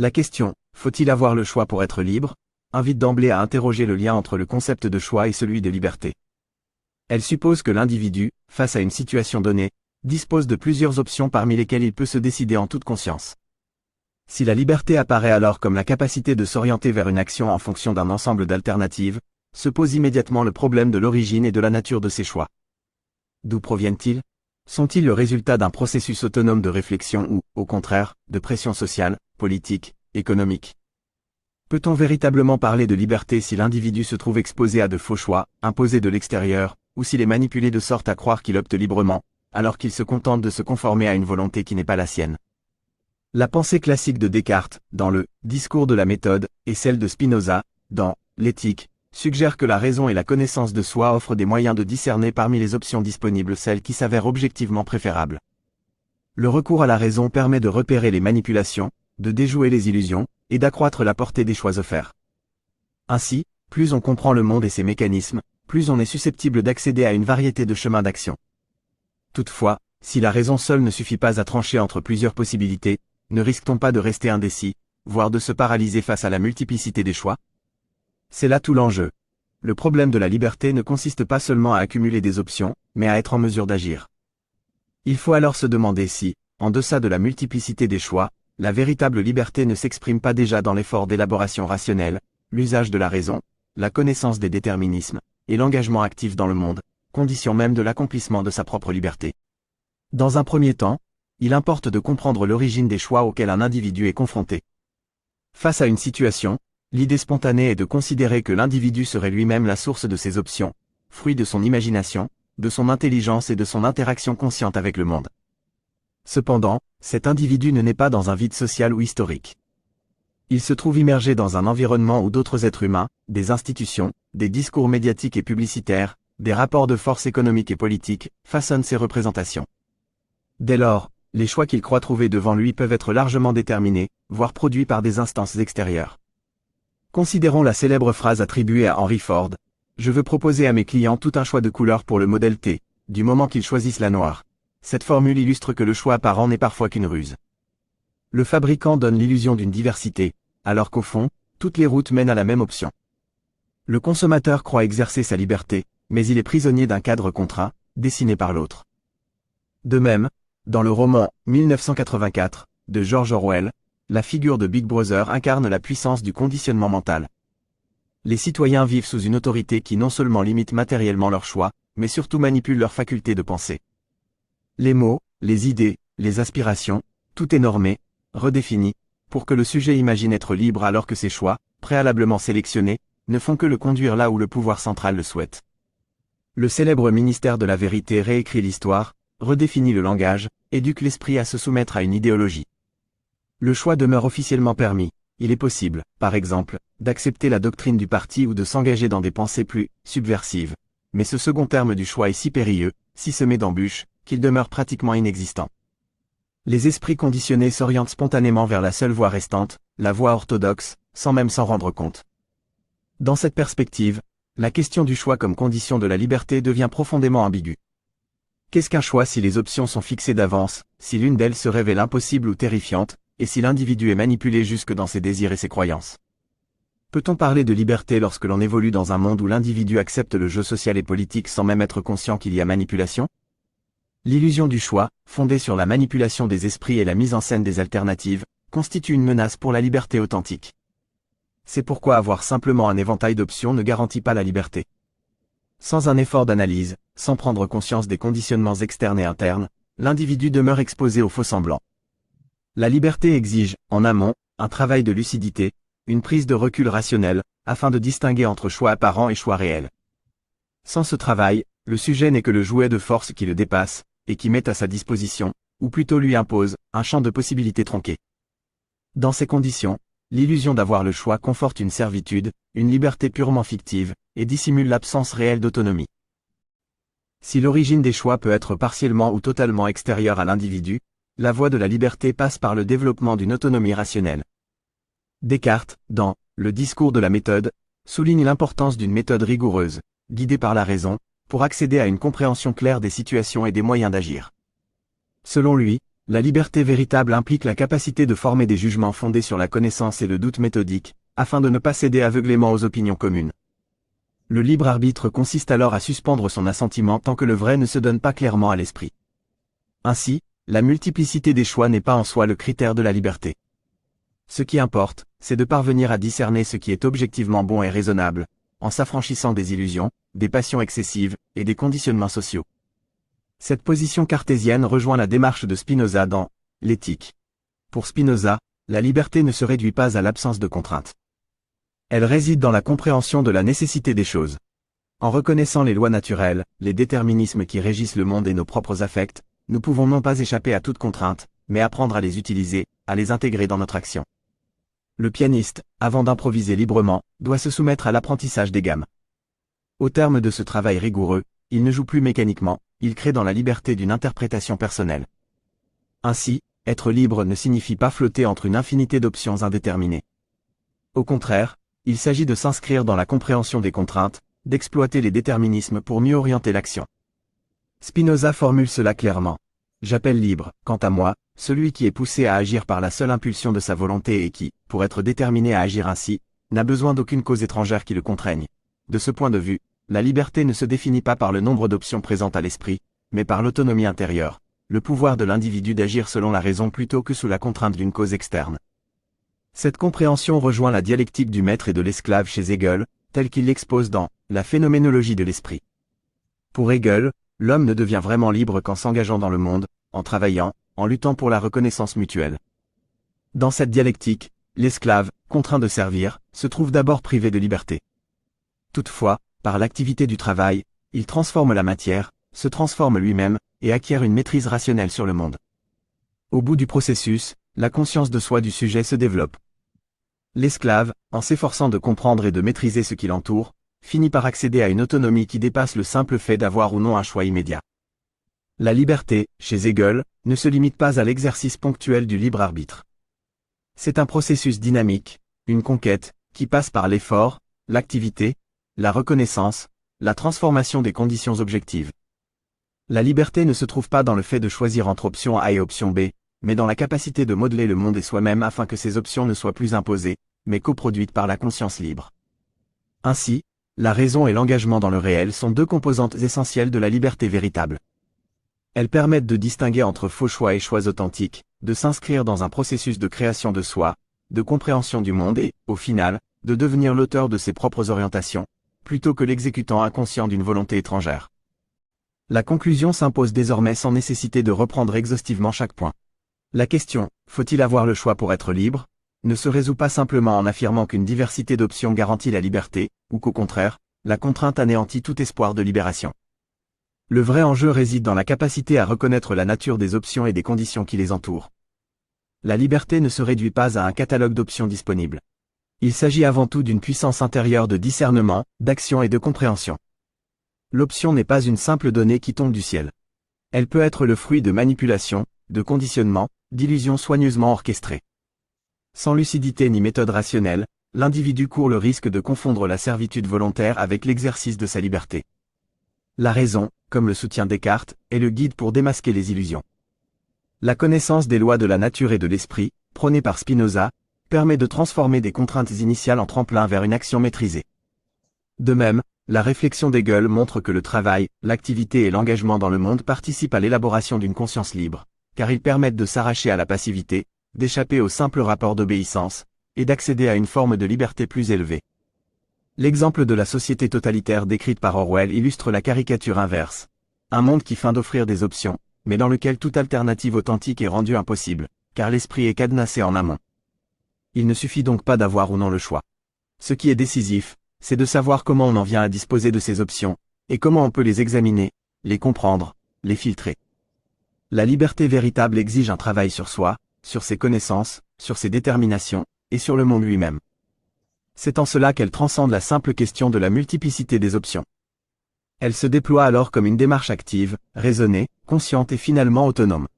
La question « Faut-il avoir le choix pour être libre ?» invite d'emblée à interroger le lien entre le concept de choix et celui de liberté. Elle suppose que l'individu, face à une situation donnée, dispose de plusieurs options parmi lesquelles il peut se décider en toute conscience. Si la liberté apparaît alors comme la capacité de s'orienter vers une action en fonction d'un ensemble d'alternatives, se pose immédiatement le problème de l'origine et de la nature de ces choix. D'où proviennent-ils ? Sont-ils le résultat d'un processus autonome de réflexion ou, au contraire, de pression sociale, politique, économique ? Peut-on véritablement parler de liberté si l'individu se trouve exposé à de faux choix, imposés de l'extérieur, ou s'il est manipulé de sorte à croire qu'il opte librement, alors qu'il se contente de se conformer à une volonté qui n'est pas la sienne ? La pensée classique de Descartes, dans le « Discours de la méthode », et celle de Spinoza, dans « L'éthique », suggèrent que la raison et la connaissance de soi offrent des moyens de discerner parmi les options disponibles celles qui s'avèrent objectivement préférables. Le recours à la raison permet de repérer les manipulations, de déjouer les illusions, et d'accroître la portée des choix offerts. Ainsi, plus on comprend le monde et ses mécanismes, plus on est susceptible d'accéder à une variété de chemins d'action. Toutefois, si la raison seule ne suffit pas à trancher entre plusieurs possibilités, ne risque-t-on pas de rester indécis, voire de se paralyser face à la multiplicité des choix ? C'est là tout l'enjeu. Le problème de la liberté ne consiste pas seulement à accumuler des options, mais à être en mesure d'agir. Il faut alors se demander si, en deçà de la multiplicité des choix, la véritable liberté ne s'exprime pas déjà dans l'effort d'élaboration rationnelle, l'usage de la raison, la connaissance des déterminismes, et l'engagement actif dans le monde, condition même de l'accomplissement de sa propre liberté. Dans un premier temps, il importe de comprendre l'origine des choix auxquels un individu est confronté. Face à une situation, l'idée spontanée est de considérer que l'individu serait lui-même la source de ses options, fruit de son imagination, de son intelligence et de son interaction consciente avec le monde. Cependant, cet individu ne naît pas dans un vide social ou historique. Il se trouve immergé dans un environnement où d'autres êtres humains, des institutions, des discours médiatiques et publicitaires, des rapports de force économiques et politiques, façonnent ses représentations. Dès lors, les choix qu'il croit trouver devant lui peuvent être largement déterminés, voire produits par des instances extérieures. Considérons la célèbre phrase attribuée à Henry Ford. Je veux proposer à mes clients tout un choix de couleurs pour le modèle T, du moment qu'ils choisissent la noire. Cette formule illustre que le choix apparent n'est parfois qu'une ruse. Le fabricant donne l'illusion d'une diversité, alors qu'au fond, toutes les routes mènent à la même option. Le consommateur croit exercer sa liberté, mais il est prisonnier d'un cadre contraint, dessiné par l'autre. De même, dans le roman 1984 de George Orwell, la figure de Big Brother incarne la puissance du conditionnement mental. Les citoyens vivent sous une autorité qui non seulement limite matériellement leurs choix, mais surtout manipule leur faculté de penser. Les mots, les idées, les aspirations, tout est normé, redéfini, pour que le sujet imagine être libre alors que ses choix, préalablement sélectionnés, ne font que le conduire là où le pouvoir central le souhaite. Le célèbre ministère de la vérité réécrit l'histoire, redéfinit le langage, éduque l'esprit à se soumettre à une idéologie. Le choix demeure officiellement permis. Il est possible, par exemple, d'accepter la doctrine du parti ou de s'engager dans des pensées plus subversives. Mais ce second terme du choix est si périlleux, si semé d'embûches, qu'il demeure pratiquement inexistant. Les esprits conditionnés s'orientent spontanément vers la seule voie restante, la voie orthodoxe, sans même s'en rendre compte. Dans cette perspective, la question du choix comme condition de la liberté devient profondément ambiguë. Qu'est-ce qu'un choix si les options sont fixées d'avance, si l'une d'elles se révèle impossible ou terrifiante, et si l'individu est manipulé jusque dans ses désirs et ses croyances ? Peut-on parler de liberté lorsque l'on évolue dans un monde où l'individu accepte le jeu social et politique sans même être conscient qu'il y a manipulation ? L'illusion du choix, fondée sur la manipulation des esprits et la mise en scène des alternatives, constitue une menace pour la liberté authentique. C'est pourquoi avoir simplement un éventail d'options ne garantit pas la liberté. Sans un effort d'analyse, sans prendre conscience des conditionnements externes et internes, l'individu demeure exposé aux faux-semblants. La liberté exige, en amont, un travail de lucidité, une prise de recul rationnel, afin de distinguer entre choix apparents et choix réels. Sans ce travail, le sujet n'est que le jouet de force qui le dépasse, et qui met à sa disposition, ou plutôt lui impose, un champ de possibilités tronqué. Dans ces conditions, l'illusion d'avoir le choix conforte une servitude, une liberté purement fictive, et dissimule l'absence réelle d'autonomie. Si l'origine des choix peut être partiellement ou totalement extérieure à l'individu, la voie de la liberté passe par le développement d'une autonomie rationnelle. Descartes, dans « Le discours de la méthode », souligne l'importance d'une méthode rigoureuse, guidée par la raison, pour accéder à une compréhension claire des situations et des moyens d'agir. Selon lui, la liberté véritable implique la capacité de former des jugements fondés sur la connaissance et le doute méthodique, afin de ne pas céder aveuglément aux opinions communes. Le libre arbitre consiste alors à suspendre son assentiment tant que le vrai ne se donne pas clairement à l'esprit. Ainsi, la multiplicité des choix n'est pas en soi le critère de la liberté. Ce qui importe, c'est de parvenir à discerner ce qui est objectivement bon et raisonnable, en s'affranchissant des illusions, des passions excessives et des conditionnements sociaux. Cette position cartésienne rejoint la démarche de Spinoza dans l'Éthique. Pour Spinoza, la liberté ne se réduit pas à l'absence de contraintes. Elle réside dans la compréhension de la nécessité des choses. En reconnaissant les lois naturelles, les déterminismes qui régissent le monde et nos propres affects, nous pouvons non pas échapper à toute contrainte, mais apprendre à les utiliser, à les intégrer dans notre action. Le pianiste, avant d'improviser librement, doit se soumettre à l'apprentissage des gammes. Au terme de ce travail rigoureux, il ne joue plus mécaniquement, il crée dans la liberté d'une interprétation personnelle. Ainsi, être libre ne signifie pas flotter entre une infinité d'options indéterminées. Au contraire, il s'agit de s'inscrire dans la compréhension des contraintes, d'exploiter les déterminismes pour mieux orienter l'action. Spinoza formule cela clairement. J'appelle libre, quant à moi, celui qui est poussé à agir par la seule impulsion de sa volonté et qui, pour être déterminé à agir ainsi, n'a besoin d'aucune cause étrangère qui le contraigne. De ce point de vue, la liberté ne se définit pas par le nombre d'options présentes à l'esprit, mais par l'autonomie intérieure, le pouvoir de l'individu d'agir selon la raison plutôt que sous la contrainte d'une cause externe. Cette compréhension rejoint la dialectique du maître et de l'esclave chez Hegel, telle qu'il l'expose dans La phénoménologie de l'esprit. Pour Hegel, l'homme ne devient vraiment libre qu'en s'engageant dans le monde, en travaillant, en luttant pour la reconnaissance mutuelle. Dans cette dialectique, l'esclave, contraint de servir, se trouve d'abord privé de liberté. Toutefois, par l'activité du travail, il transforme la matière, se transforme lui-même, et acquiert une maîtrise rationnelle sur le monde. Au bout du processus, la conscience de soi du sujet se développe. L'esclave, en s'efforçant de comprendre et de maîtriser ce qui l'entoure, finit par accéder à une autonomie qui dépasse le simple fait d'avoir ou non un choix immédiat. La liberté, chez Hegel, ne se limite pas à l'exercice ponctuel du libre arbitre. C'est un processus dynamique, une conquête, qui passe par l'effort, l'activité, la reconnaissance, la transformation des conditions objectives. La liberté ne se trouve pas dans le fait de choisir entre option A et option B, mais dans la capacité de modeler le monde et soi-même afin que ces options ne soient plus imposées, mais coproduites par la conscience libre. Ainsi, la raison et l'engagement dans le réel sont deux composantes essentielles de la liberté véritable. Elles permettent de distinguer entre faux choix et choix authentiques, de s'inscrire dans un processus de création de soi, de compréhension du monde et, au final, de devenir l'auteur de ses propres orientations, plutôt que l'exécutant inconscient d'une volonté étrangère. La conclusion s'impose désormais sans nécessité de reprendre exhaustivement chaque point. La question, faut-il avoir le choix pour être libre, ne se résout pas simplement en affirmant qu'une diversité d'options garantit la liberté, ou qu'au contraire, la contrainte anéantit tout espoir de libération. Le vrai enjeu réside dans la capacité à reconnaître la nature des options et des conditions qui les entourent. La liberté ne se réduit pas à un catalogue d'options disponibles. Il s'agit avant tout d'une puissance intérieure de discernement, d'action et de compréhension. L'option n'est pas une simple donnée qui tombe du ciel. Elle peut être le fruit de manipulations, de conditionnements, d'illusions soigneusement orchestrées. Sans lucidité ni méthode rationnelle, l'individu court le risque de confondre la servitude volontaire avec l'exercice de sa liberté. La raison, comme le soutient Descartes, est le guide pour démasquer les illusions. La connaissance des lois de la nature et de l'esprit, prônée par Spinoza, permet de transformer des contraintes initiales en tremplin vers une action maîtrisée. De même, la réflexion d'Hegel montre que le travail, l'activité et l'engagement dans le monde participent à l'élaboration d'une conscience libre, car ils permettent de s'arracher à la passivité, d'échapper au simple rapport d'obéissance, et d'accéder à une forme de liberté plus élevée. L'exemple de la société totalitaire décrite par Orwell illustre la caricature inverse. Un monde qui feint d'offrir des options, mais dans lequel toute alternative authentique est rendue impossible, car l'esprit est cadenassé en amont. Il ne suffit donc pas d'avoir ou non le choix. Ce qui est décisif, c'est de savoir comment on en vient à disposer de ces options, et comment on peut les examiner, les comprendre, les filtrer. La liberté véritable exige un travail sur soi, sur ses connaissances, sur ses déterminations, et sur le monde lui-même. C'est en cela qu'elle transcende la simple question de la multiplicité des options. Elle se déploie alors comme une démarche active, raisonnée, consciente et finalement autonome.